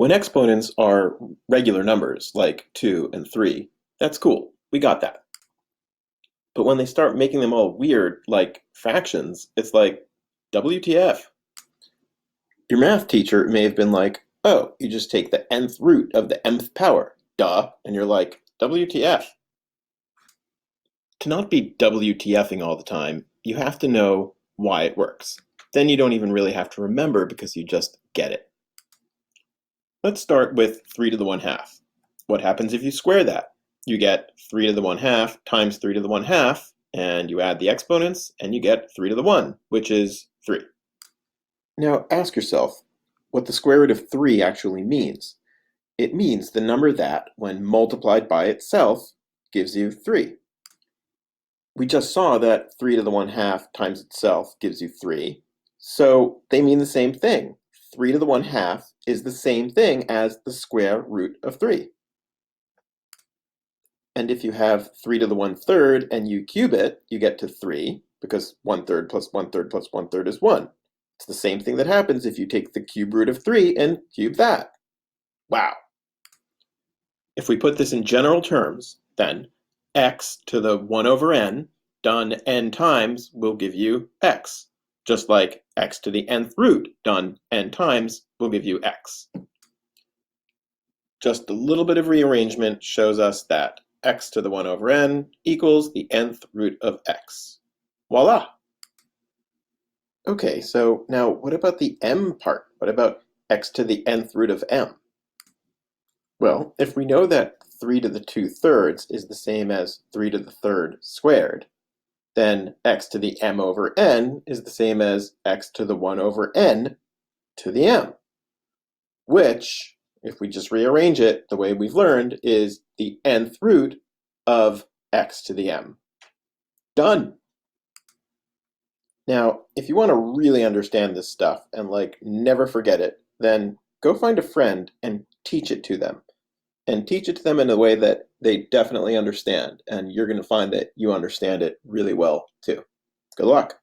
When exponents are regular numbers, like 2 and 3, that's cool. We got that. But when they start making them all weird, like fractions, it's like, WTF? Your math teacher may have been like, oh, you just take the nth root of the mth power. Duh. And you're like, WTF? Cannot be WTFing all the time. You have to know why it works. Then you don't even really have to remember because you just get it. Let's start with 3 to the 1/2. What happens if you square that? You get 3 to the 1/2 times 3 to the 1/2, and you add the exponents, and you get 3 to the 1, which is 3. Now ask yourself what the square root of 3 actually means. It means the number that, when multiplied by itself, gives you 3. We just saw that 3 to the 1/2 times itself gives you 3, so they mean the same thing. 3 to the 1/2 is the same thing as the square root of 3. And if you have 3 to the 1/3 and you cube it, you get to 3, because 1/3 plus 1/3 plus 1/3 is 1. It's the same thing that happens if you take the cube root of 3 and cube that. Wow. If we put this in general terms, then x to the 1 over n done n times will give you x, just like x to the nth root done n times will give you x. Just a little bit of rearrangement shows us that x to the 1 over n equals the nth root of x. Voila! Okay, so now what about the m part? What about x to the nth root of m? Well, if we know that 3 to the 2/3 is the same as 3 to the 3rd squared, then x to the m over n is the same as x to the 1 over n to the m, which, if we just rearrange it the way we've learned, is the nth root of x to the m. Done! Now, if you want to really understand this stuff and never forget it, then go find a friend and teach it to them. And teach it to them in a way that they definitely understand, and you're going to find that you understand it really well too. Good luck.